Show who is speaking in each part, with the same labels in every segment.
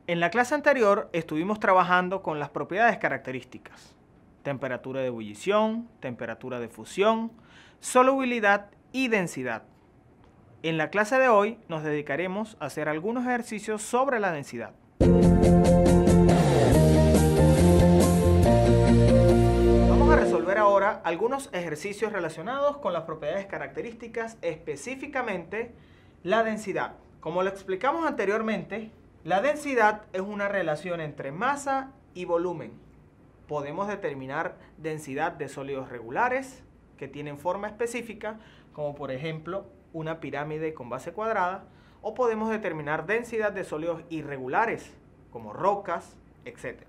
Speaker 1: En la clase anterior estuvimos trabajando con las propiedades características: temperatura de ebullición, temperatura de fusión, solubilidad y densidad. En la clase de hoy nos dedicaremos a hacer algunos ejercicios sobre la densidad. Vamos a resolver ahora algunos ejercicios relacionados con las propiedades características, específicamente la densidad. Como lo explicamos anteriormente, la densidad es una relación entre masa y volumen. Podemos determinar densidad de sólidos regulares que tienen forma específica, como por ejemplo una pirámide con base cuadrada, o podemos determinar densidad de sólidos irregulares, como rocas, etc.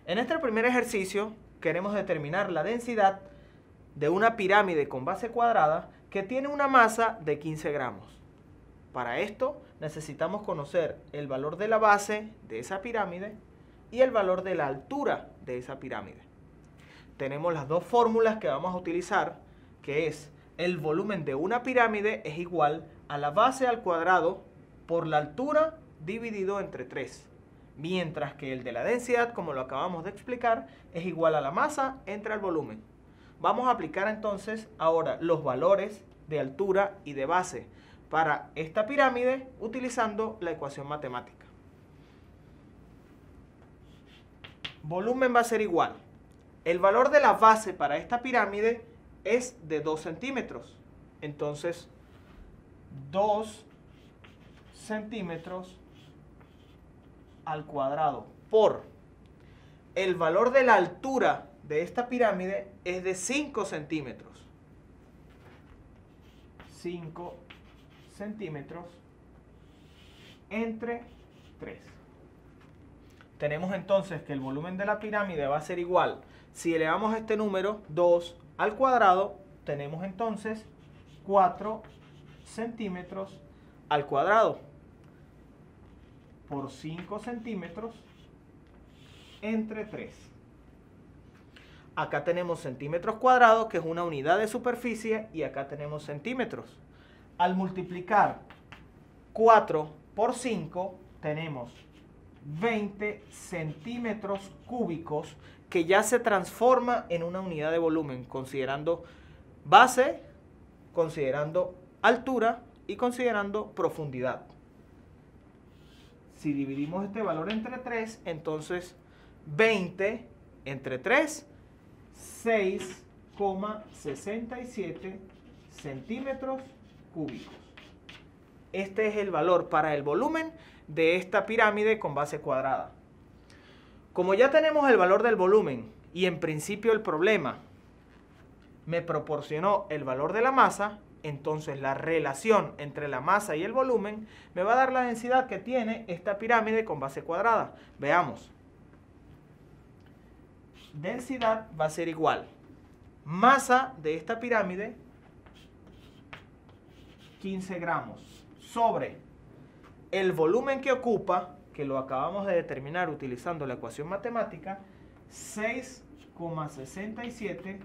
Speaker 1: En este primer ejercicio queremos determinar la densidad de una pirámide con base cuadrada que tiene una masa de 15 gramos. Para esto necesitamos conocer el valor de la base de esa pirámide y el valor de la altura de esa pirámide. Tenemos las dos fórmulas que vamos a utilizar, que es el volumen de una pirámide es igual a la base al cuadrado por la altura dividido entre 3, mientras que el de la densidad, como lo acabamos de explicar, es igual a la masa entre el volumen. Vamos a aplicar entonces ahora los valores de altura y de base para esta pirámide utilizando la ecuación matemática. Volumen va a ser igual. El valor de la base para esta pirámide es de 2 centímetros. Entonces, 2 centímetros al cuadrado por el valor de la altura de esta pirámide es de 5 centímetros. 5 centímetros entre 3. Tenemos entonces que el volumen de la pirámide va a ser igual. Si elevamos este número 2 al cuadrado, tenemos entonces 4 centímetros al cuadrado por 5 centímetros entre 3. Acá tenemos centímetros cuadrados, que es una unidad de superficie, y acá tenemos centímetros. Al multiplicar 4 por 5, tenemos 20 centímetros cúbicos, que ya se transforma en una unidad de volumen, considerando base, considerando altura y considerando profundidad. Si dividimos este valor entre 3, entonces 20 entre 3, 6,67 centímetros cúbicos. Este es el valor para el volumen de esta pirámide con base cuadrada. Como ya tenemos el valor del volumen y en principio el problema me proporcionó el valor de la masa, entonces la relación entre la masa y el volumen me va a dar la densidad que tiene esta pirámide con base cuadrada. Veamos. Densidad va a ser igual. Masa de esta pirámide, 15 gramos, sobre el volumen que ocupa, que lo acabamos de determinar utilizando la ecuación matemática, 6,67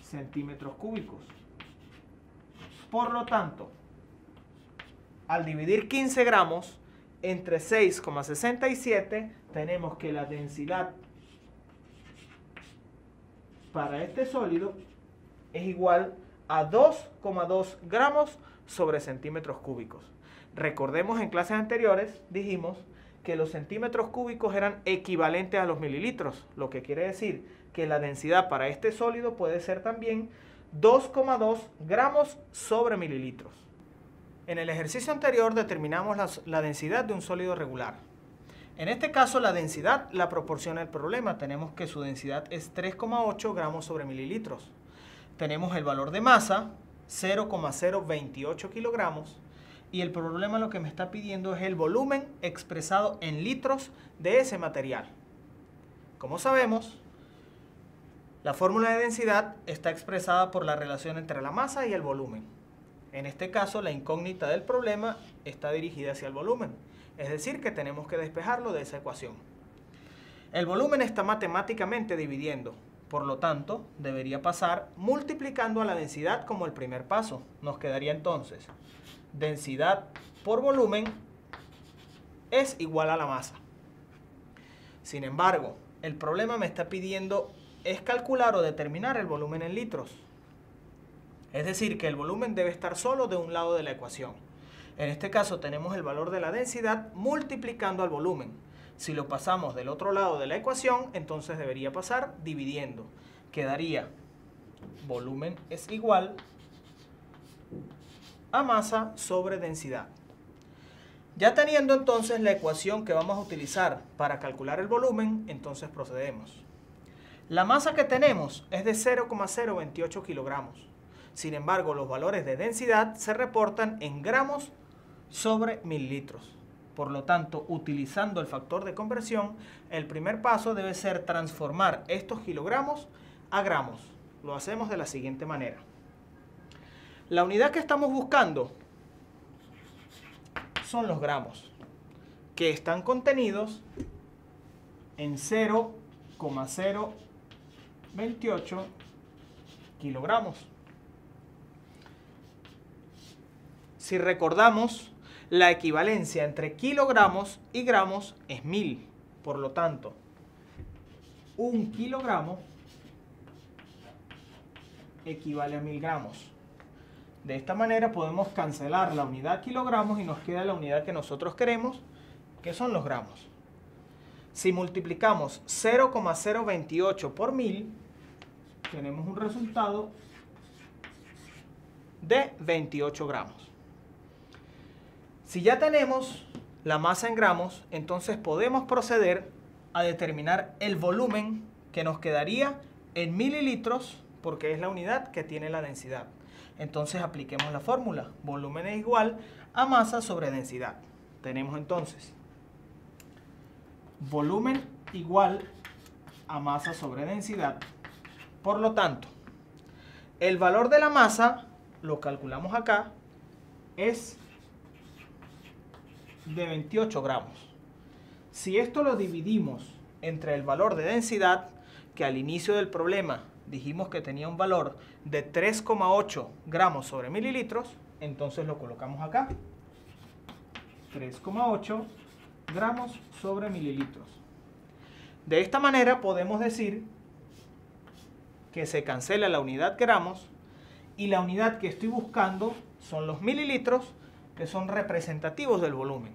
Speaker 1: centímetros cúbicos. Por lo tanto, al dividir 15 gramos entre 6,67, tenemos que la densidad para este sólido es igual a 2,2 gramos sobre centímetros cúbicos. Recordemos, en clases anteriores dijimos que los centímetros cúbicos eran equivalentes a los mililitros, lo que quiere decir que la densidad para este sólido puede ser también 2,2 gramos sobre mililitros. En el ejercicio anterior determinamos la densidad de un sólido regular. En este caso la densidad la proporciona el problema. Tenemos que su densidad es 3,8 gramos sobre mililitros. Tenemos el valor de masa, 0,028 kilogramos. Y el problema lo que me está pidiendo es el volumen expresado en litros de ese material. Como sabemos, la fórmula de densidad está expresada por la relación entre la masa y el volumen. En este caso, la incógnita del problema está dirigida hacia el volumen, es decir, que tenemos que despejarlo de esa ecuación. El volumen está matemáticamente dividiendo, por lo tanto, debería pasar multiplicando a la densidad como el primer paso. Nos quedaría entonces densidad por volumen es igual a la masa. Sin embargo, el problema me está pidiendo es calcular o determinar el volumen en litros. Es decir, que el volumen debe estar solo de un lado de la ecuación. En este caso tenemos el valor de la densidad multiplicando al volumen. Si lo pasamos del otro lado de la ecuación, entonces debería pasar dividiendo. Quedaría volumen es igual a masa sobre densidad. Ya teniendo entonces la ecuación que vamos a utilizar para calcular el volumen, entonces procedemos. La masa que tenemos es de 0,028 kilogramos. Sin embargo, los valores de densidad se reportan en gramos sobre mililitros. Por lo tanto, utilizando el factor de conversión, el primer paso debe ser transformar estos kilogramos a gramos. Lo hacemos de la siguiente manera. La unidad que estamos buscando son los gramos, que están contenidos en 0,028 kilogramos. Si recordamos, la equivalencia entre kilogramos y gramos es 1000. Por lo tanto, 1 kilogramo equivale a 1000 gramos. De esta manera podemos cancelar la unidad kilogramos y nos queda la unidad que nosotros queremos, que son los gramos. Si multiplicamos 0,028 por 1000, tenemos un resultado de 28 gramos. Si ya tenemos la masa en gramos, entonces podemos proceder a determinar el volumen que nos quedaría en mililitros, porque es la unidad que tiene la densidad. Entonces apliquemos la fórmula. Volumen es igual a masa sobre densidad. Tenemos entonces volumen igual a masa sobre densidad. Por lo tanto, el valor de la masa, lo calculamos acá, es de 28 gramos. Si esto lo dividimos entre el valor de densidad, que al inicio del problema dijimos que tenía un valor de 3,8 gramos sobre mililitros, entonces lo colocamos acá. 3,8 gramos sobre mililitros. De esta manera podemos decir que se cancela la unidad gramos y la unidad que estoy buscando son los mililitros, que son representativos del volumen.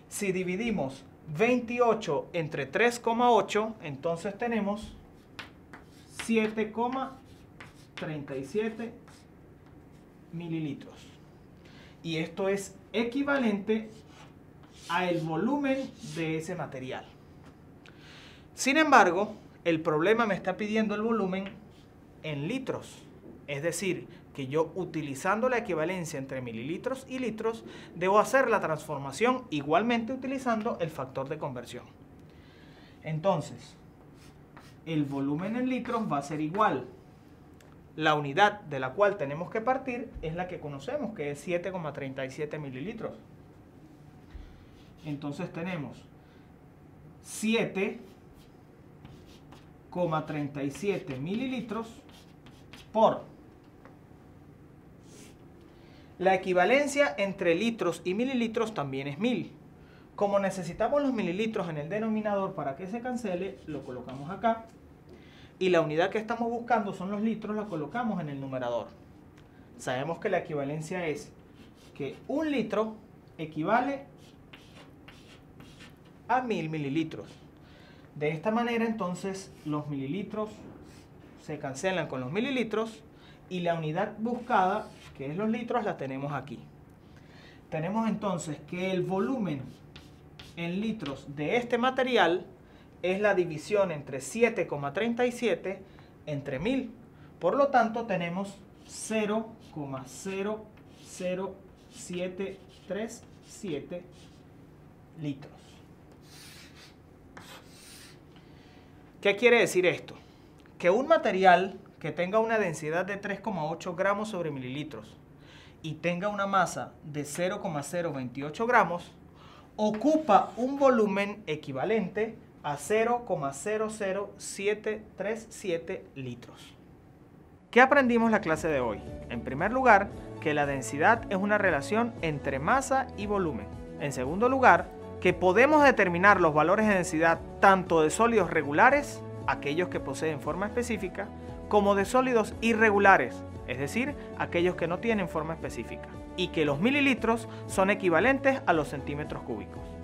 Speaker 1: Si dividimos 28 entre 3,8, entonces tenemos 7,37 mililitros. Y esto es equivalente al volumen de ese material. Sin embargo, el problema me está pidiendo el volumen en litros. Es decir, que yo utilizando la equivalencia entre mililitros y litros, debo hacer la transformación igualmente utilizando el factor de conversión. Entonces, el volumen en litros va a ser igual. La unidad de la cual tenemos que partir es la que conocemos, que es 7,37 mililitros. Entonces tenemos 7,37 mililitros por la equivalencia entre litros y mililitros también es 1000. Como necesitamos los mililitros en el denominador para que se cancele, lo colocamos acá. Y la unidad que estamos buscando son los litros, la colocamos en el numerador. Sabemos que la equivalencia es que 1 litro equivale a 1000 mililitros. De esta manera entonces los mililitros se cancelan con los mililitros y la unidad buscada, que es los litros, la tenemos aquí. Tenemos entonces que el volumen en litros de este material es la división entre 7,37 entre 1000. Por lo tanto, tenemos 0,00737 litros. ¿Qué quiere decir esto? Que un material que tenga una densidad de 3,8 gramos sobre mililitros y tenga una masa de 0,028 gramos, ocupa un volumen equivalente a 0,00737 litros. ¿Qué aprendimos la clase de hoy? En primer lugar, que la densidad es una relación entre masa y volumen. En segundo lugar, que podemos determinar los valores de densidad tanto de sólidos regulares, aquellos que poseen forma específica, como de sólidos irregulares, es decir, aquellos que no tienen forma específica, y que los mililitros son equivalentes a los centímetros cúbicos.